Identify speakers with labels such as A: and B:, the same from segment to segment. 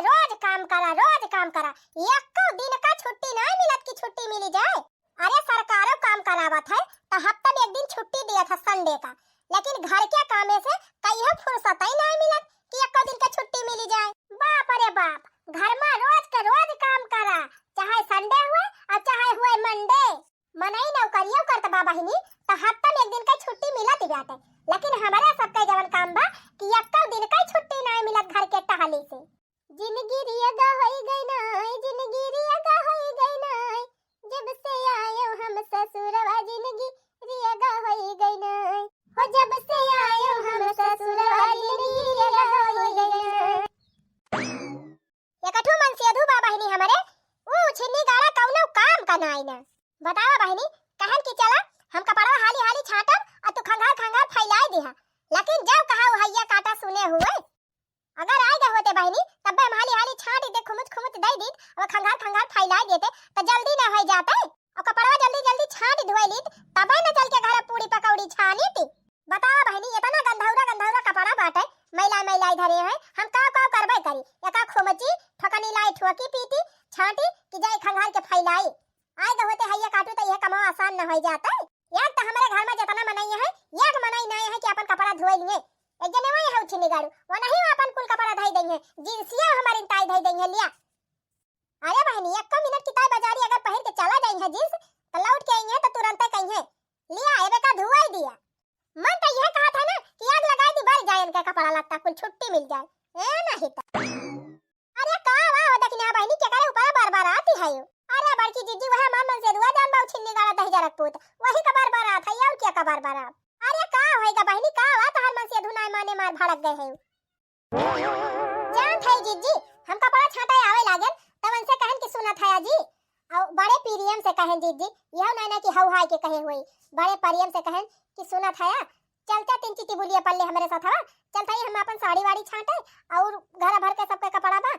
A: रोज काम करा एको दिन का छुट्टी नहीं मिलत की छुट्टी मिली जाए। अरे सरकारों काम करावत है तो हफ्ता में एक दिन छुट्टी दिया था संडे का, लेकिन घर के कामे से कहीं फुर्सत ही नहीं मिलत कि एको दिन का छुट्टी मिली जाए। बाप अरे बाप, घर में रोज के रोज काम करा, चाहे संडे हुए और चाहे हुए मंडे। मनई नौकरियों करत बा बहिनी तो हफ्ता में एक दिन का छुट्टी मिलत बाटे, लेकिन हमारे सबके जवन काम बा कि एको दिन का छुट्टी नहीं मिलत घर के टहली से। जिंदगी रियगा होई गई नाई, जिंदगी रियगा होई गई नाई, जब से आयो हम ससुरवा जिंदगी रियगा होई गई नाई, हो जब से आयो हम ससुरवा जिंदगी रियगा होई गई नाई। एकठू मन से अधू बा बहिनी हमारे ऊ छिन्नी गाड़ा कौनो काम का नाई ना। बतावा बहिनी कहन की चला हम कपड़ा हाली हाली छाटब और तू खंगार खंगार फैलाई दिहा, लेकिन जब कहा हैया काटा सुने हुए अगर आए गए होते बहिनी तब हम हाली हाली छाट दे खुमुच खुमुच दे दी और खंगार खंगार फैलाई देते तो जल्दी ना हो जाते और कपड़ा जल्दी जल्दी छाट धोई ली तब न चल के घर पूरी पकौड़ी छानी थी। बताओ बहिनी इतना गंधौरा कपड़ा बाटे मैला धरे हैं, हम का करबे करी एका खुमची ठकनी लाई ठोकी पीटी छाटी कि जाई खंगार के फैलाई। आए गए होते हैया काटू तो यह कमाओ आसान न हो जाता। यार तो हमारे घर में जितना मनाई है एक मनाई नहीं है कि अपन कपड़ा धोई लिए एक जने वही है उछनी गाड़ू वो नहीं अपन कुल कपड़ा धोई देंगे जींसिया हमारी ताई धोई देंगे लिया। अरे बहनी एक मिनट की ताई बाजारी अगर पहन के चला जाएंगे जींस तो लौट के आएंगे तो तुरंत कहेंगे लिया एबे का धुआई दिया। मन तो यह कहा था ना कि आग लगाई दी बढ़ जाए इनका कपड़ा लगता कुल छुट्टी मिल जाए ए नहीं तो। अरे का वाह हो देखना बहनी के करे ऊपर बार आती है यो। अरे बड़की जीजी वह मन से दुआ जान बाऊ छिन्नी गाड़ा दही जरक पूत वही का बार आता है और क्या का बार अरे का होएगा बहनी का हुआ तो हर मन से धुनाई माने मार भड़क गए है जान थे जीजी हम कपड़ा छाटे आवे लागल तब उनसे कहन कि सुना था जी और बड़े पीरियम से कहन जीजी यह ना कि हौ हाय के कहे हुई बड़े परियम से कहन कि सुना था चलता तीन चिट्ठी बोलिए पल्ले हमारे साथ हवा चलता ही हम अपन साड़ी वाड़ी छाटे और घर भर के सबके कपड़ा बा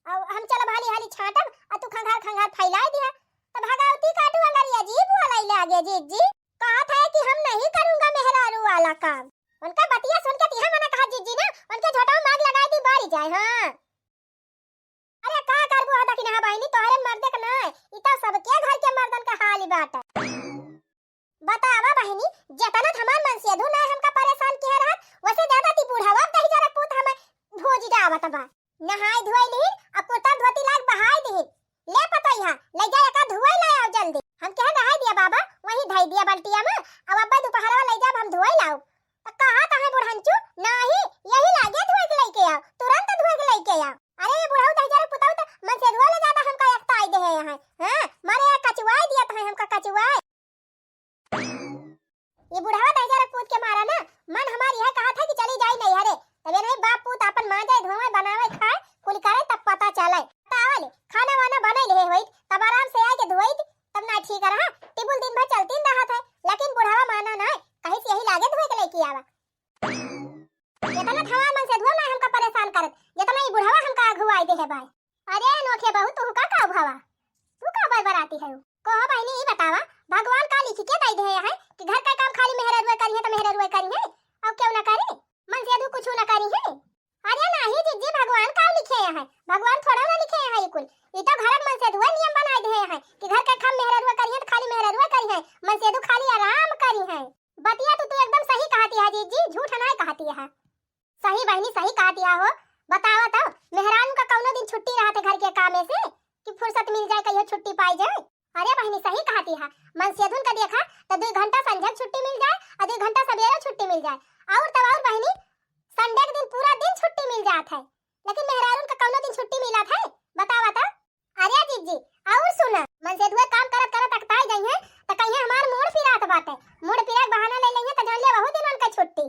A: और हम चल हाली हाली छाटब और तू खंगार फैलाई दिया तो भगावती काटू अगर अजीब वाला ले आगे जीजी कहा था कि हम नहीं करूंगा मेहरारू वाला काम। उनका बतिया सुन के तिहा मना कहा जीजी ना उनके झोटाओ मांग लगाई दी बारी जाए। हां अरे का करबो हदा कि ना बहिनी तोहरे मर्दे के ना ई तो सबके घर के मर्दन का हाल ही बात। बतावा बहिनी जतना हमार मन से अधू ना हमका परेशान किया रहत वैसे ज्यादा ती बूढ़ावा दही जरा पूत हमें भोज जावत बा नहाई धोई ली अब कुर्ता धोती लाग बहाई दी ले पता यहां ले जाए का धोई ले आओ जल्दी हम कह रहा दिया बाबा वही धई दिया बाल्टिया में अब अब्बा दोपहरवा ले जा हम धोई लाओ तो कहा कहां बुढ़ांचू नहीं यही लागे धोई के लेके आओ तुरंत धोई के लेके आओ। अरे ये बुढ़ाऊ दही जरा पुताऊ तो मन से धोले ज्यादा हमका एकता आई दे है यहां हां मारे कचुआई दिया था हमका कचुआई ये बुढ़ावा दही जरा पूत के मारा ना मन हमारी यह कहा था कि चली जाई नहीं हरे तबे नहीं बाप पूत अपन मां जाए धोए बनावे खाए कुल करे तब पता चले तावले खाना वाना बने ले होई तब आराम से आके धोई तब ना ठीक रहा टेबल दिन भर चलती रहा था लेकिन बुढ़ावा माना ना कहीं से यही लागे धोए के लेके आवा इतना थवा मन से धो ना हमका परेशान करत जितना ही बुढ़ावा हमका अगुवाई दे है भाई। अरे नोखे बहू तू का भावा तू का बरबराती है कहो बहनी ई बतावा भगवान का लिखी के दई दे है कि घर का काम खाली मेहररुए करी है तो मेहररुए करी है और क्यों ना करे मन से अधू कुछ ना करी है। अरे नहीं जीजी भगवान का लिखे है भगवान थोड़ा ना लिखे है ये कुल ये तो घर मन से धुआ नियम बना दे है कि घर का काम मेहररुए करी है तो खाली मेहररुए करी है मन से अधू खाली आराम करी है। बतिया तू एकदम सही कहती है जीजी झूठ ना कहती है सही बहनी सही कहती है हो। बतावा तो मेहरान का कौनो दिन छुट्टी रहते घर के कामे से कि फुर्सत मिल जाए कहियो छुट्टी पाई जाए। अरे बहनी सही कहती है मन से अधून का देखा तो 2 घंटा संझा छुट्टी मिल जाए और 2 घंटा सवेरे छुट्टी मिल जाए और तब और बहनी संडे के दिन पूरा दिन छुट्टी मिल जात है लेकिन मेहरारून का कौनो दिन छुट्टी मिला था बतावा तो। अरे जीजी और सुना मन से दुआ काम करत अकताई गई है तो कहीं हमार मूड फिरात बाटे मूड फिरा बहाना ले लेंगे तो जान ले बहुत दिन उनका छुट्टी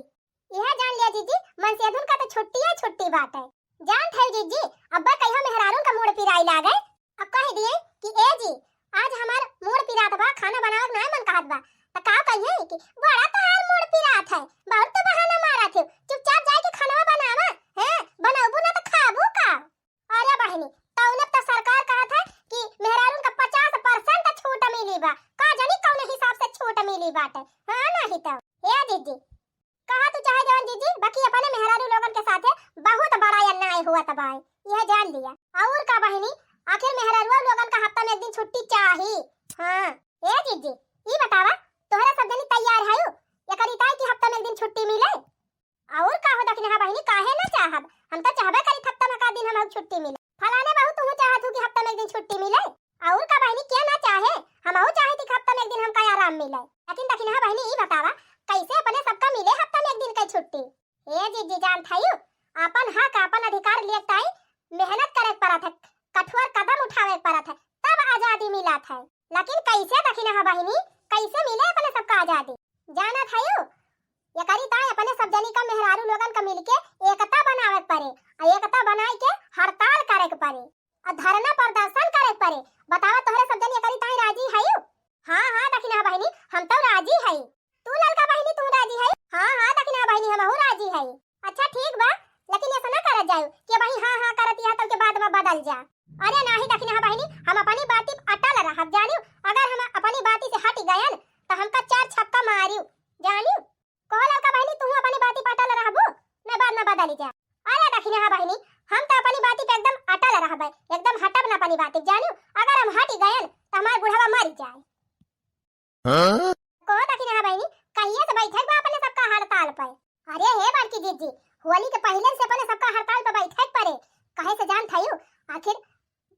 A: यह जान लिया जीजी मन से अधून का तो छुट्टी बात है जान थे जीजी अब्बा कहियो मेहरारून का मूड फिराई ला गए अब कह दिए कि ए जी आज हमार मूड फिरात बा खाना बनावे ना मन कहत बा तो का कहिए कि बड़ा तोहार मूड फिरात है बहुत तो बहाना मारा थे चुपचाप जाके खाना बनावा हैं बनाबू ना तो खाबू का। अरे बहनी तौने तो सरकार कहा था कि मेहरारून का 50% छूट मिली बा का जानी कौन हिसाब से छूट मिली बाटे हां नहीं तो ए दीदी कहा तू चाहे जवन जीजी बाकी अपने मेहरारू लोगन के साथे बहुत बड़ा अन्याय हुआ तबाई, यह जान लिया। और का बहनी आखिर मेहरारू लोगन का हफ्ता में एक दिन छुट्टी चाहिए। हां ए जीजी ई बतावा तोहरा सब जनी तैयार है ये करिता कि हफ्ता में एक दिन छुट्टी मिले? और का हो दखने हा बहनी काहे ना चाहब, हम तो चाहबे करी हफ्ता में का दिन हम छुट्टी मिले। फलाने बहुत तू चाहत हो कि हफ्ता में एक दिन छुट्टी मिले। और का बहनी क्या ना चाहे, हम और चाहे कि हफ्ता में एक दिन हमका आराम मिले। लेकिन दखने हा बहनी ई बतावा कैसे अपने सबका मिले हफ्ता में एक दिन की छुट्टी? ए जीजी जान थायु अपन हक अपन अधिकार लिए ताई मेहनत करे पड़त है, कठोर कदम उठावे पड़त है, तब आजादी मिला था। लेकिन कैसे दखने हा बहनी कैसे मिले अपने सबका आजादी? जाना थायु ये करिता अपने सब जनी का मेहरारू लोगन का मिलके एकता बनावे पड़े, और एकता बनाए के हड़ताल करे के पड़े और धरना प्रदर्शन करे के पड़े। बतावा तोहरे सब जनी करिता राजी है? हां हां दखना बहनी हम तो राजी है। तू ललका बहनी तू राजी है? हां हां दखना बहनी हम राजी है। अच्छा ठीक बा, लेकिन ऐसा ना कर जाओ कि भाई हां हां करत या तो के बाद में बदल जा। अरे नहीं दखना बहनी हम अपनी बात अटल रहब जानियो, अगर हम अपनी बात से हट गयन तो हमका चार छक्का मारियो जानियो। कहला का बहनी तू अपनी बात पे अटल रहबो ना बाद में बदल जा। अरे दखना बहनी हम तो अपनी बात पे एकदम अटल रहब, एकदम हटब ना अपनी बात जानियो, अगर हम हट गयन तो हमार बुढ़वा मर जाए। हां को दखना बहनी कहिए से बैठक बा अपने सबका हड़ताल पे। अरे हे बाकी जीजी होली के पहले से अपने सबका हड़ताल पे बैठक पड़े कहे से जान थायु आखिर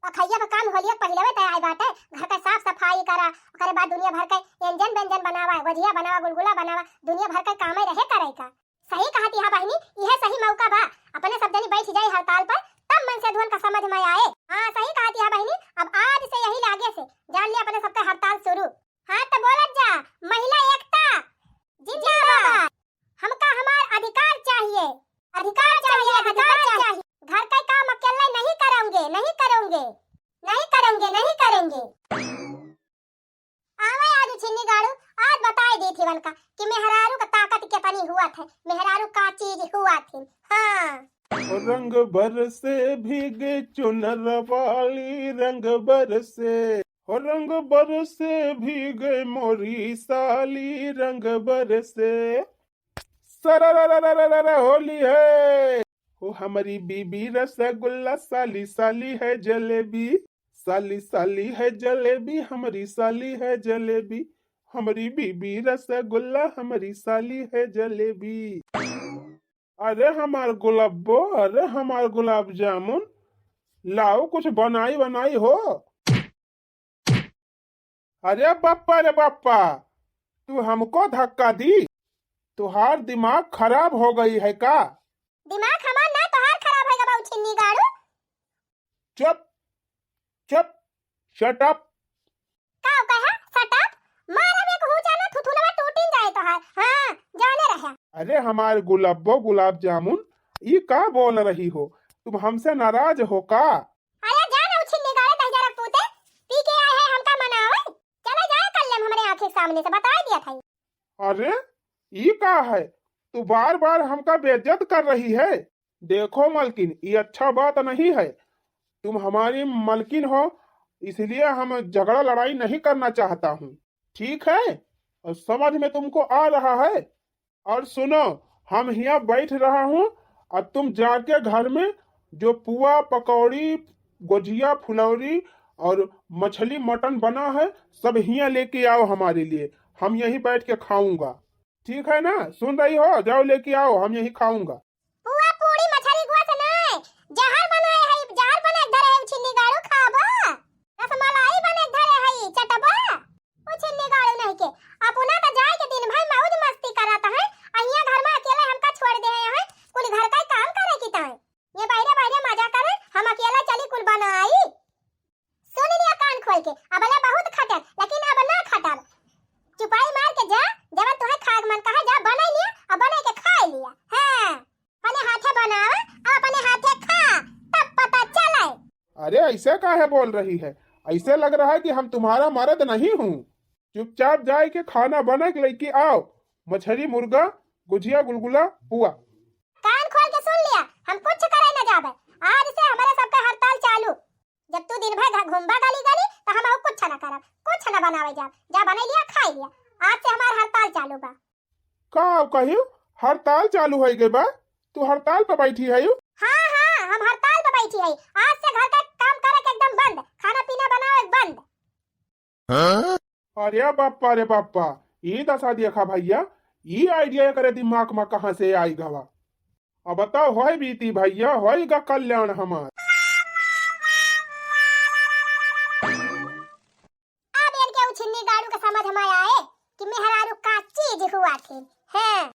A: अखैया का काम होलिया पहले तय आई बात है, घर का साफ सफाई करा, ओकरे बाद दुनिया भर के व्यंजन व्यंजन बनावा, गुजिया बनावा, गुलगुला बनावा, दुनिया भर के कामे रहे करे का। सही कहती है बहनी, यह सही मौका बा अपने सब जनी बैठ जाए हड़ताल पर, तब मन से धुन का समझ में आए। हां सही कहती है बहनी, अब आज से यही लागे से जान ले अपने सबका हड़ताल शुरू। हां तो बोलत जा महिला एकता जिंदाबाद, हमका हमार अधिकार चाहिए, अधिकार चाहिए, अधिकार चाहिए। घर का काम अकेले नहीं करेंगे, नहीं करेंगे, नहीं करेंगे, नहीं करेंगे। आवे आज छिन्नी गाड़ू आज बताई दी थी वनका कि मेहरारू का ताकत कितनी हुआ था, मेहरारू का चीज हुआ थी। हां
B: रंग बरसे भीगे चुनर वाली रंग बरसे, रंग बरसे भीगे मोरी साली रंग बरसे, सररररररर होली है। ओ हमारी बीबी रसगुल्ला, साली साली है जलेबी, साली साली है जलेबी, हमारी साली है जलेबी, हमारी बीबी रसगुल्ला, हमारी साली है जलेबी। अरे हमार गुलाबो, अरे हमार गुलाब जामुन लाओ कुछ बनाई बनाई हो। अरे बाप्पा तू हमको धक्का दी, तुहार दिमाग खराब हो गई है का?
A: दिमाग हमार ना तोहार खराब है बाबू छिन्नी गाड़ू।
B: चुप चुप शट अप।
A: का कहा शट अप? मारा में कहूं जाना थुथुना में टूटिन जाए तोहार। हां जाने रहा।
B: अरे हमारे गुलाबो गुलाब जामुन ये का बोल रही हो, तुम हमसे नाराज हो का?
A: अरे जाना छिन्नी गाड़े दह जरा पूते पी के आए हैं हमका मनावे, चला जाए कल हमारे आंखें सामने से बता दिया था।
B: अरे ये का है, तू बार बार हमका बेइज्जत कर रही है। देखो मलकिन ये अच्छा बात नहीं है, तुम हमारी मलकिन हो इसलिए हम झगड़ा लड़ाई नहीं करना चाहता हूँ, ठीक है? और समझ में तुमको आ रहा है? और सुनो हम यहाँ बैठ रहा हूँ और तुम जाके घर में जो पुआ पकौड़ी गुजिया फुलौरी और मछली मटन बना है सब यहाँ लेके आओ हमारे लिए, हम यहीं बैठ के खाऊंगा, ठीक है ना? सुन रही हो? जाओ लेके आओ, हम यहीं खाऊंगा।
A: पुआ पूरी मछली गुआ से नहीं जहर बनाए है, जहर बने धरे है छिन्नी गाड़ू खाबा, रसमलाई बने धरे है चटबा। ओ छिन्नी गाड़ू नहीं के अपना तो जाए के दिन भाई मौज मस्ती करत है, अहिया घर में अकेले हमका छोड़ दे है, कुल घर का काम करे की ताई ये बाहरे बाहरे मजा करे, हम अकेला चली कुल बनाई। सुन लिया कान खोल के, अबला बहुत खटल लेकिन अब ना खटल, चुपाई मार के जा, जब तुम्हें खाग मन कहा जा बना लिया और बना के खा लिया। हां अपने हाथे बनावा और अपने हाथे खा, तब पता चले।
B: अरे ऐसे काहे बोल रही है? ऐसे लग रहा है कि हम तुम्हारा मर्द नहीं हूँ। चुपचाप जाए के खाना बना के लेके आओ, मछली मुर्गा गुजिया गुलगुला पुआ।
A: कान खोल के सुन लिया, हम कुछ करे न जाबे, आज से हमारे सबका हड़ताल चालू। जब तू दिन भर घूमबा गली गली तो हम कुछ न करब, कुछ न बनावे जा, जा बना लिया खा लिया, आज से हमार हड़ताल चालू बा।
B: का कहियो हड़ताल चालू है के बा? तू हड़ताल पे बैठी है यू?
A: हाँ हाँ, हम हड़ताल पे बैठी है। आज से घर का काम करे के एकदम बंद, खाना पीना बनाओ एक बंद।
B: अरे बाप्पा, ये दशा देखा भैया, ये आइडिया करे दिमाग में कहाँ से आई गवा? अब बताओ, होय बीती भैया, होएगा कल्याण हमार।
A: अब इनके उछिन्नी गाड़ू का समझ में आए कि मेहरारू का चीज हुआ थी। हैं,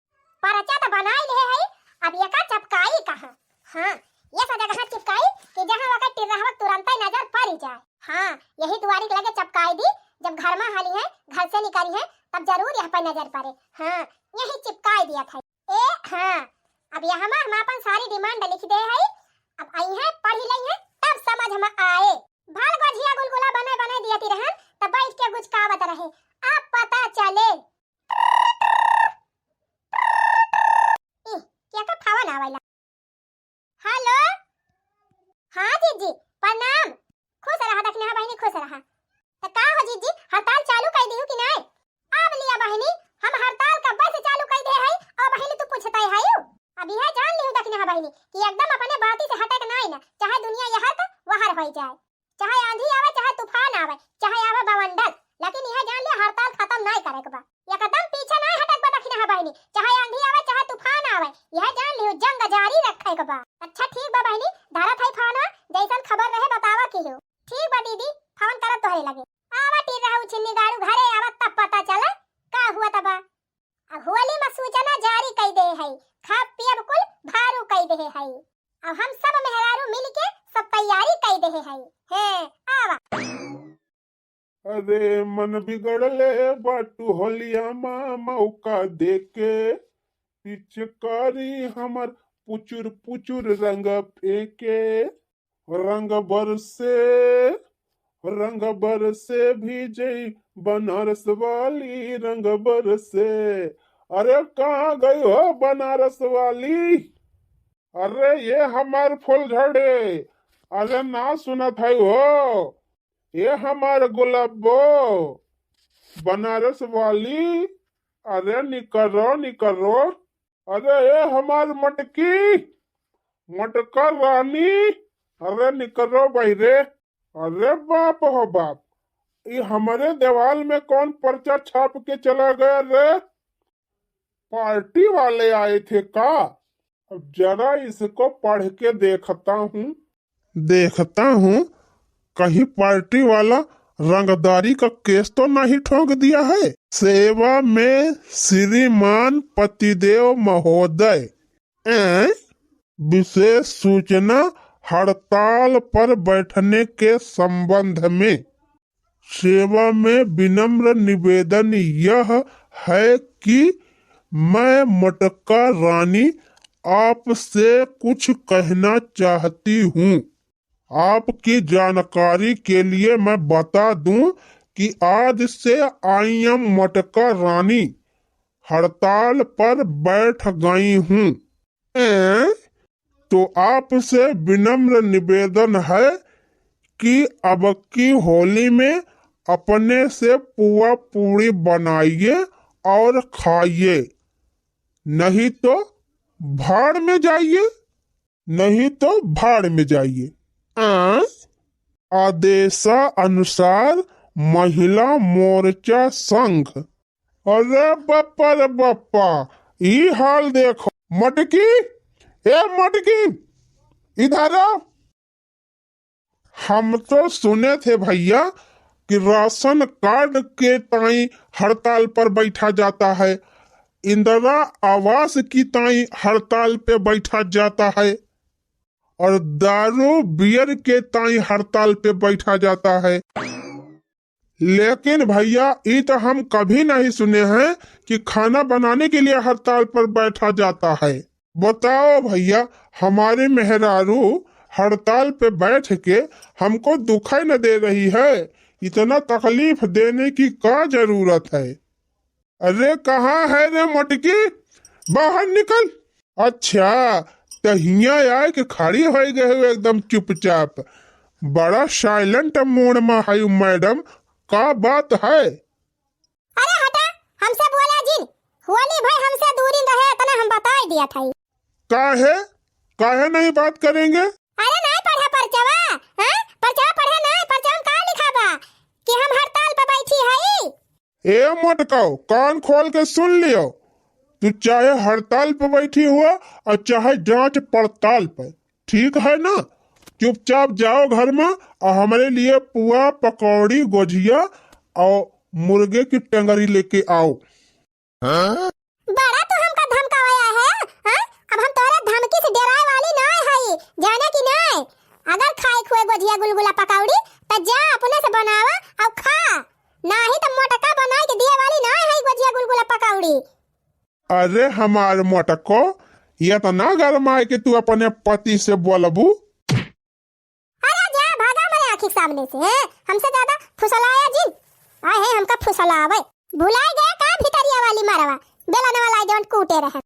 A: परचा तो बनाई ले है, अब ये का चपकाई कहाँ? हाँ, ये सा जगह चिपकाई कि जहाँ वक्त टिरहवत तुरंत ही नजर पड़ जाए। हाँ, यही दुआरी के लगे चपकाई दी। जब घर में हाली है, घर से निकली है, तब जरूर यहाँ पर नजर पड़े। हाँ, यही चिपकाई दिया था। हाँ, अब यहाँ हम अपन सारी डिमांड लिख दे है। अब आई है, पढ़ी ली है, तब समझ में आए। भाल गोझिया गुलगुला बने बने दिया ती रहन, तब बैठ के गुचकावत रहे। अब पता चले क्या का फावन आवेला। हेलो, हाँ जीजी प्रणाम। खुश रहा दक्षिणा बहनी, खुश रहा। तो का हो जीजी, हड़ताल चालू कर दी कि नहीं? अब लिया बहनी, हम हड़ताल कब से चालू कर दे है और बहनी तू पूछता है यू? अभी है जान ली दक्षिणा बहनी कि एकदम अपने बाती से हटे नहीं ना, चाहे दुनिया यहाँ का वहां हो जाए, चाहे आंधी आवे, चाहे तूफान आवे, चाहे आवे बवंडर, लेकिन यह जान लिया हड़ताल खत्म नहीं करे के बा। ये कदम पीछे नहीं हटक बा दक्षिणा बहनी, चाहे आंधी आवे, चाहे तूफान आवे, यह जान लियो जंग जारी रखे के बा। अच्छा ठीक बा बहनी, धारा थाई फाना जैसन खबर रहे बतावा की हो। ठीक बा दीदी, फोन करत तोहरे लगे। आवा टीर रहू छिन्नी गाड़ू घरे आवा तब पता चला का हुआ तबा। अब होली में सूचना जारी कर दे है, खा पियब कुल भारू कर दे है। अब हम सब मेहरारू मिल के सब तैयारी कर दे है। आवा।
B: अरे मन बिगड़ले बाटू होलिया माँ मौका देके, पिचकारी हमर पुचुर पुचुर रंग फेंके, रंग बरसे भीजे बनारस वाली रंग बरसे। अरे कहाँ गई हो बनारस वाली? अरे ये हमार फुलझड़ी, अरे ना सुनत है हो, ये हमार गुलाबो बनारस वाली। अरे निकरो, अरे ये हमार मटकी मटका रानी, अरे निकरो भाई रे। अरे बाप हो बाप, ये हमारे दीवाल में कौन पर्चा छाप के चला गया रे? पार्टी वाले आए थे का? अब जरा इसको पढ़ के देखता हूँ कहीं पार्टी वाला रंगदारी का केस तो नहीं ठोक दिया है। सेवा में श्रीमान पतिदेव महोदय, विशेष सूचना हड़ताल पर बैठने के संबंध में। सेवा में विनम्र निवेदन यह है कि मैं मटका रानी आपसे कुछ कहना चाहती हूँ। आपकी जानकारी के लिए मैं बता दूं कि आज से आई एम मटका रानी हड़ताल पर बैठ गई हूँ। तो आपसे विनम्र निवेदन है कि अब की होली में अपने से पुआ पूरी बनाइए और खाइए, नहीं तो भाड़ में जाइए। आदेशानुसार महिला मोर्चा संघ। अरे बप्पा, ये हाल देखो। मटकी, इधर आओ। हम तो सुने थे भैया कि राशन कार्ड के ताई हड़ताल पर बैठा जाता है, इंदिरा आवास की ताई हड़ताल पे बैठा जाता है, और दारू बियर के ताई हड़ताल पे बैठा जाता है। लेकिन भैया ये तो हम कभी नहीं सुने हैं कि खाना बनाने के लिए हड़ताल पर बैठा जाता है। बताओ भैया, हमारे मेहरारू हड़ताल पे बैठ के हमको दुखाई न दे रही है, इतना तकलीफ देने की क्या जरूरत है? अरे कहाँ है रे मटकी, बाहर निकल। अच्छा, तो हियाँ आए के खड़ी हो गए एकदम चुपचाप, बड़ा साइलेंट मोड में है मैडम, का बात है?
A: अरे हटा, हमसे बोला जिन, होली भाई हमसे दूरी रहे, इतना हम दिया था।
B: काहे नहीं बात करेंगे?
A: अरे नहीं पढ़ा परचवा, हां परचवा पढ़े नहीं, परचवा में का लिखा बा कि हम हड़ताल पे बैठी हई।
B: ए मोटकाओ, कान खोल के सुन लियो। तू चाहे हड़ताल पे बैठी हुआ और चाहे जांच पड़ताल पे, ठीक है ना? चुपचाप जाओ घर में और हमारे लिए पुआ, पकौड़ी, गोजिया और मुर्गे की टेंगरी लेके आओ।
A: बड़ा तो हमका धमकाया है, हां? अब हम तोरे धमकी से डराए वाली नहीं हई, जाने की नहीं। अगर खाए खुए गोजिया गुलगुला पकौड़ी तो जा अपने से बनावा और खा, नहीं तो मोटका बनाई के दिए वाली नहीं है गोजिया गुलगुला पकौड़ी।
B: अरे हमारे मोटको, ये तो ना गरमाए कि तू अपने पति से बोलबू।
A: अरे जा भागा मेरे आँखी सामने से, हैं? हमसे ज्यादा फुसलाया जिन आए हैं हमका फुसलावे। भुलाए गए का भितरिया वाली मारवा, बेलन वाला जौन कूटे रहे।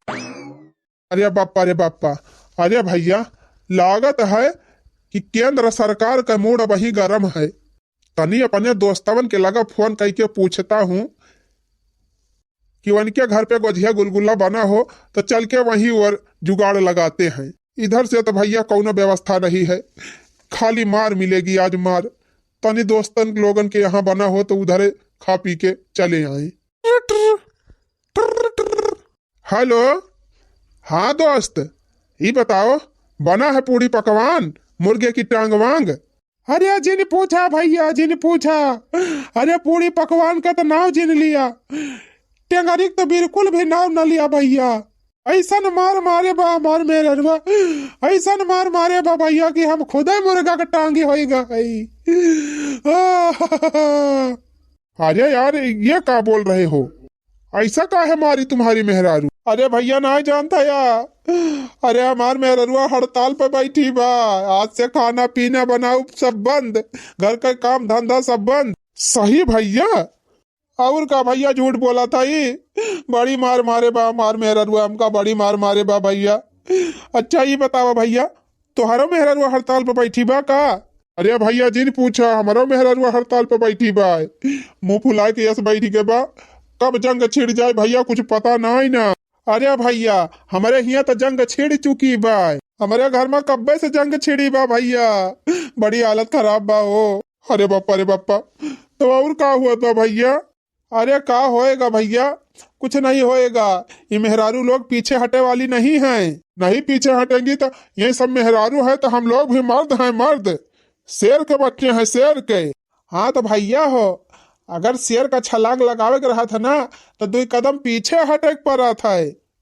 B: अरे बापा, अरे भैया, लागत है कि केंद्र सरकार का मूड वही गरम है। तनी अपने दोस्तवन के लगा फोन करके पूछता हूँ कि उनके घर पे गोजिया गुलगुला बना हो तो चल के वहीं और जुगाड़ लगाते हैं। इधर से तो भैया कौनो व्यवस्था नहीं है, खाली मार मिलेगी आज मार। तनी दोस्तन लोगन के यहाँ बना हो तो उधर खा पी के चले आए। हेलो, हाँ दोस्त, ये बताओ बना है पूरी पकवान, मुर्गे की टांग वांग? अरे जिन पूछा भैया, जिन पूछा। अरे पूरी पकवान का तो नाव जिन लिया, टेंगरी तो बिल्कुल भी नाव न लिया भैया। ऐसा मार मारे बा मार मेरे रुआ, ऐसा मार मारे बा भैया कि हम खुद ही मुर्गा का टांगी होएगा। अरे यार, ये क्या बोल रहे हो? ऐसा का है मारी तुम्हारी मेहरारू? अरे भैया नहीं जानता यार, अरे हमार मेहरारुआ हड़ताल पे बैठी बा। आज से खाना पीना बनाओ सब बंद, घर का काम धंधा सब बंद। सही भैया? और का भैया झूठ बोला था ये? बड़ी मार मारे बा मार मेहरारुआ, हमका बड़ी मार मारे बा भैया। अच्छा ये बतावा भैया, तुम्हारो मेहरारुआ हड़ताल पे बैठी बा का? अरे भैया जिन पूछा, हमारो मेहरारुआ हड़ताल पे बैठी बा। मुंह फुला के यस बैठी के बा, कब जंग छिड़ जाए भैया कुछ पता नहीं ना। अरे भैया, हमारे यहाँ तो जंग छिड़ चुकी बा, हमारे घर में कब्बे से जंग छिड़ी बा भैया, बड़ी हालत खराब बा हो। अरे बापा, तो और का हुआ था भैया? अरे का होएगा भैया, कुछ नहीं होएगा। ये मेहरारू लोग पीछे हटे वाली नहीं हैं, नहीं पीछे हटेंगी तो ये सब मेहरारू है तो हम लोग भी मर्द हैं, मर्द शेर के बच्चे हैं, शेर के। हाँ तो भैया हो, अगर शेर का छलांग लगावे के रहा था ना तो 2 कदम पीछे हटे पड़ा था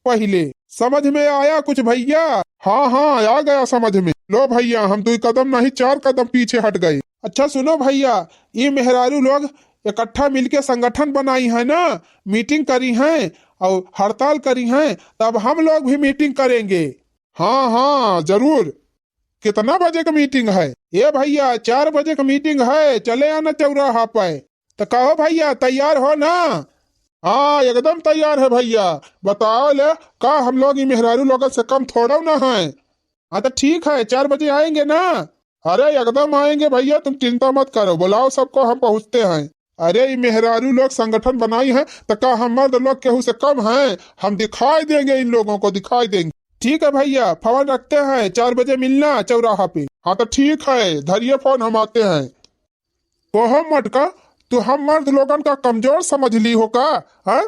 B: पहले। समझ में आया कुछ भैया? हाँ आ गया समझ में। लो भैया, हम 2 कदम नहीं 4 कदम पीछे हट गए। अच्छा सुनो भैया, ये मेहरारू लोग इकट्ठा मिलके संगठन बनाई है ना, मीटिंग करी है और हड़ताल करी है, तब हम लोग भी मीटिंग करेंगे। हाँ जरूर। कितना बजे का मीटिंग है? ये भैया 4 बजे का मीटिंग है, चले आना चौराहा पे। तो कहो भैया तैयार हो ना? हाँ एकदम तैयार है भैया। बताओ ले का हम लोग ये मेहरारू लोगों से कम थोड़ा ना है। हाँ तो ठीक है, 4 बजे आएंगे ना? अरे एकदम आएंगे भैया, तुम चिंता मत करो, बुलाओ सबको, हम पहुँचते हैं। अरे ये मेहरारू लोग संगठन बनाई है तो का हम मर्द लोग केहू से कम हैं? हम दिखाई देंगे, इन लोगों को दिखाई देंगे। ठीक है भैया, फोन रखते हैं, 4 बजे मिलना चौराहा पे। हाँ तो ठीक है, धरिए फोन, हम आते हैं। कहो मटका, तो हम मर्द लोगन का कमजोर समझ ली हो का? है?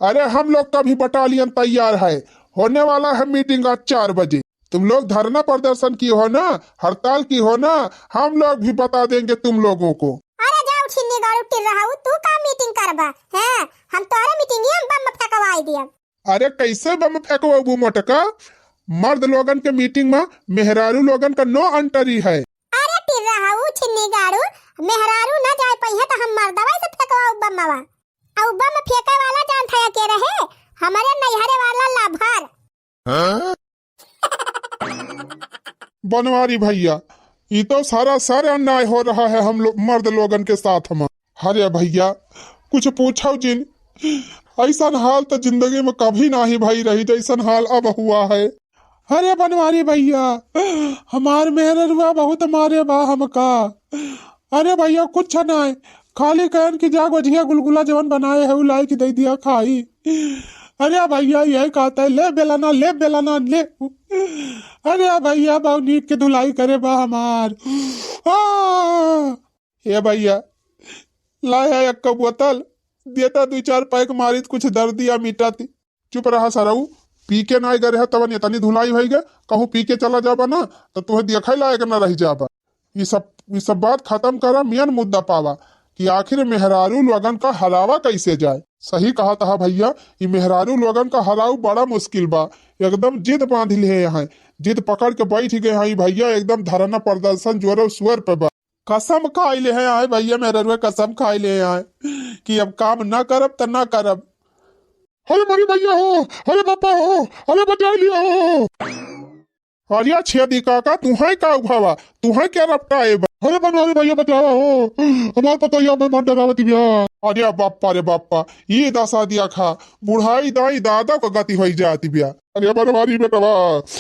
B: अरे हम लोग का भी बटालियन तैयार है, होने वाला है मीटिंग आज 4 बजे। तुम लोग धरना प्रदर्शन की हो ना, हड़ताल की हो ना, हम लोग भी बता देंगे तुम लोगों को।
A: अरे जाओ छिन्नी गाड़ू टिर रहा हूँ, तू का मीटिंग करबा है? हम तोरे मीटिंग में बम फेंकवाई दिया।
B: अरे कैसे बम फेंकवाबू मोटका? मर्द लोगन के मीटिंग में मेहरारू लोगन का नो एंट्री है।
A: अरे टिर रहा हूँ छिन्नी गाड़ू, मेहरारू ना जाए पहिए तो हम मर्दवा से फेंकवाऊ बमवा। और बम फेंके वाला जान था के रहे हमारे नैहरे वाला लाभार।
B: बनवारी भैया, ये तो सारा अन्याय हो रहा है हम लोग मर्द लोगन के साथ में। अरे भैया कुछ पूछो जिन, ऐसा हाल तो जिंदगी में कभी नहीं भाई रही जैसन हाल अब हुआ है। अरे बनवारी भैया, हमार मेहररुआ बहुत मारे बा हमका। अरे भैया कुछ नहीं, खाली कहन की जा गोजिया गुलगुला जवन बनाए है लाई की दे दिया खाई।
C: अरे भैया यही कहता है, ले बेलाना ले बेलाना ले। अरे भैया बहु नीक के धुलाई करे बा हमार। ये भैया लाया एक बोतल देता, 2-4 पैक मारी कुछ दर्दिया मिटाती। चुप रहा सराऊ, पी के ना गए रहे तब तनी धुलाई हो गए, कहूँ पी के चला जाबा ना तो तुम्हें देखे लायक ना रह जाबा। ये सब बात खत्म करा, मेन मुद्दा पावा कि आखिर मेहरारू लोगन का हरावा कैसे जाए। सही कहा था भैया, ये मेहरारू लोगन का हराऊ बड़ा मुश्किल बा। एकदम जिद बांध ले यहाँ, जिद पकड़ के बैठ गए हैं भैया, एकदम धरना प्रदर्शन जोरो स्वर पे बा। कसम खाई ले हैं आए भैया, मेहरारू कसम खाई ले आए कि अब काम ना करब तो ना करब। अरे मरी भैया हो, अरे पापा हो, अरे बचा लिया हो। अरे छेदी काका तुहाई का उभावा, तुहाई क्या रपटाए। अरे बनवारी भैया बचावा हो, हमार पता ही मैं मन डरावती बिया। अरे बाप्पा रे बाप्पा, ये दशा दिया खा, बुढ़ाई दाई दादा को गति हो जाती बिया। अरे बनवारी बेटवा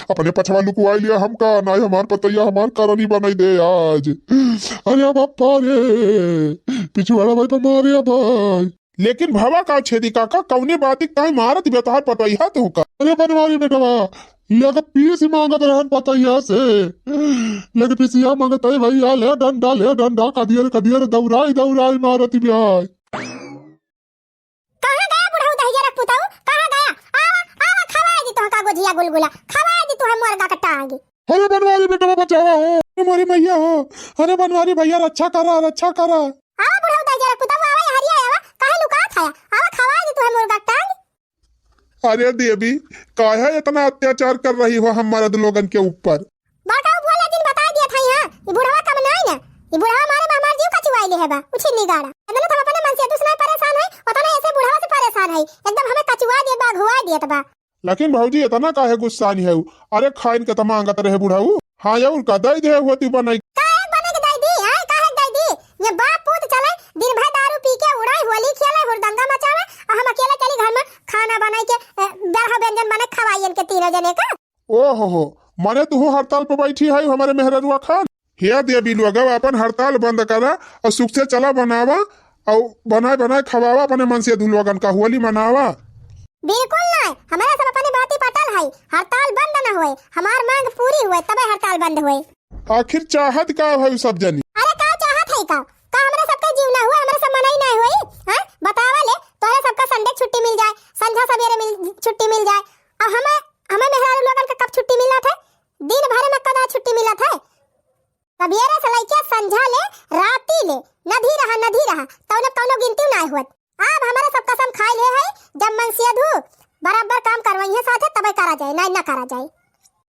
C: अपने पछवा लुकवाई लिया हमका, ना हमार पतैया हमार करनी बनाई दे आज। अरे बाप्पा रे पिछवाड़ा भाई तो मारे भाई। लेकिन भावा का छेदी काका कौने बाती काहे मारत बेतार पतैया तू का। अरे बनवारी बेटवा लग पीस मांगत रहन पतैया से, लग पीसिया मांगत है भैया, ले डंडा कदियर दौड़ाई दौड़ाई मारत ब्याह।
A: कहां गया बुढ़ऊ दहिया रख पुताऊ, कहां गया? आवा आवा खवाए दी तो का गुजिया गुलगुला, खवाए दी तो है मुर्गा का टांगी।
C: अरे बनवारी बेटा बचावा हो, मोरी भैया हो, अरे बनवारी भैया रक्षा करा रक्षा करा।
A: आवा बुढ़ऊ दहिया रख पुताऊ, आवा हरिया आवा, काहे लुका खाया, आवा खवाए दी तो है मुर्गा का टांगी।
C: अरे देवी काहे इतना अत्याचार कर रही हो हम मर्द लोगन के ऊपर?
A: बाटा बोला दिन बता दिया था यहां, ये बुढ़वा कम नहीं ना, ये बुढ़वा हमार जीव का चुवाई ले है बा, उछी निगाड़ा। एकदम तो अपने मन से दूसरा परेशान है, उतना ऐसे बुढ़वा से परेशान है, एकदम हमें कचुआ दे बा, घुआ दिया बा।
C: लेकिन भौजी इतना काहे गुस्सा नहीं है? अरे खाइन के तमांगत रहे बुढ़ाऊ, हां यार का दई दे होती बनाई।
A: काहे बने के दई दी, हां काहे दई दी? ये बाप पूत चले दिन भर दारू पी के उड़ाई होली खेले, हुड़दंगा मचावे, और हम अकेले चली घर में खाना बनाई के बेरहा व्यंजन बने खवाइयन के तीनों जने का।
C: ओहो माने तू हड़ताल पे बैठी है हमारे मेहररुआ खान। हे देवी लोग अपन हड़ताल बंद करा और सुख से चला बनावा और बनाए बनाए खवावा, अपने मन से दुलवगन का होली मनावा।
A: बिल्कुल नहीं, हमारा सब अपने बाती पटल है, हड़ताल बंद न होए, हमार मांग पूरी हुए तबे हड़ताल बंद हुए।
C: आखिर चाहत का है सब जनी?
A: अरे का चाहत है का हमरा सबका जीव ना हुआ, हमरा सब मनाई नहीं हुई। हां बतावा ले, तोरे सबका संडे छुट्टी मिल जाए, संझा सवेरे छुट्टी मिल जाए, और हमें मेहरारू लोगन का कब छुट्टी मिला था? दिन भर में कदा छुट्टी मिला था? सवेरे से लेके संझा ले राती ले नधी रहा तौने कौनो गिनती नहीं हुआ। अब हमारा सब कसम खाई ले है, जब मन से धू बराबर काम करवाई है साथे तबे करा जाए, नहीं ना करा जाए।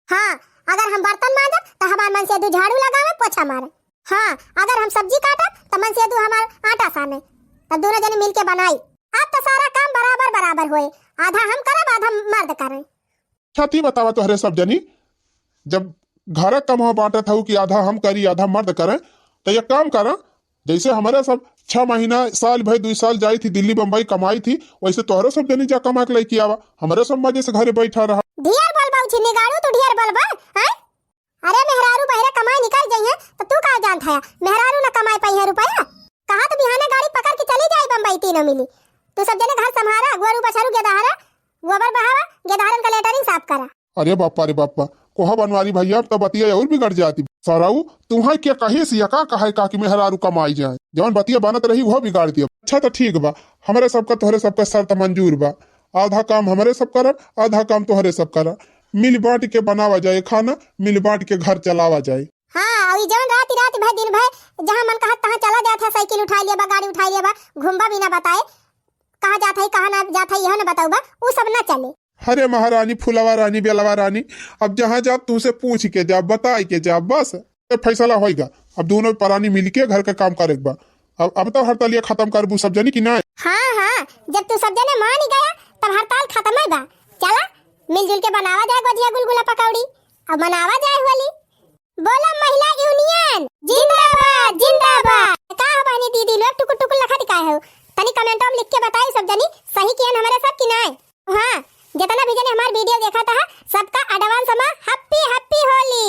A: हां अगर हम बर्तन मांजब तो हमार मन से धू झाड़ू लगावे पोछा मारे। हां अगर हम सब्जी काटब तो मन से धू हमार आटा साने, तब दोनों जने मिलके बनाई। अब तो सारा काम बराबर होए, आधा हम करब आधा मर्द करे।
C: छाती बतावा तोहरे सब जनी, जब घर कमा बांटत हूँ कि आधा हम करी आधा मर्द करें, तो ये काम करा जैसे हमारे सब 6 महीना साल भाई 2 साल जाई थी दिल्ली बम्बई कमाई थी, वैसे तोहरे सब जनी जा कमा के लेके आवा, हमारे सब मजे से घरे बैठा रहा।
A: ढेर बलबा छिन्नी गाड़ू तू ढेर बलबा हैं? अरे मेहरारू बहरे कमाई निकल जाइए तो तू का जानत है मेहरारू ना कमाई पाई है रुपया? कहा तो बिहाने गाड़ी पकड़ के चली जाई बम्बई, तीनों मिली। तू सब जने घर संभारा, गोरू बछारू गेदारा, गोबर बहावा, गेदारन का लेटरिंग साफ करा।
C: अरे बापा रे बापा, कोहा बनवारी भैया अब तो बतिया और बिगड़ जाती। सराऊ तुम्हारे क्या कहे से का कहे का कि मेहरारू कमाई जाए, जवन बतिया बनत रही वो बिगाड़ दिया। अच्छा तो ठीक बा, हमारे सबका तोहरे सबका शर्त मंजूर बा, आधा काम हमारे सब करब आधा काम तोहरे सब करा, मिल बांट के बनावा जाए खाना, मिल बांट के घर चलावा जाए।
A: हाँ और जवन रात भर दिन भर जहाँ मन कहा तहाँ चला जाता है, साइकिल उठा लिया बा, गाड़ी उठा लिया बा, घूमबा भी ना बताए कहाँ जाता है कहाँ ना जाता है, यह ना बताऊ बा, वो सब ना चले।
C: अरे महारानी फुलवा रानी बेलवा रानी, अब जहाँ जा तू से पूछ के जा बताई के जा, बस फैसला होएगा। अब दोनों परानी मिलके घर का काम करेगा। अब तो हड़ताल खत्म करबू सब जनी की ना?
A: हाँ जब तू सब जने मान गया तब हड़ताल खत्म है बा। चला मिलजुल के बनावा जाए गुजिया गुलगुला पकौड़ी, अब मनावा जाए होली। बोला महिला यूनियन जिंदाबाद जिंदाबाद। का हो बहनी दीदी लोग टुकुर टुकुर लखा दिखाए हो, तनी कमेंटों में लिख के बताई सब जनी सही किया हमारे सब की नाय। हाँ जितना भी जने हमारा वीडियो देखा था सबका एडवांस में हैप्पी होली।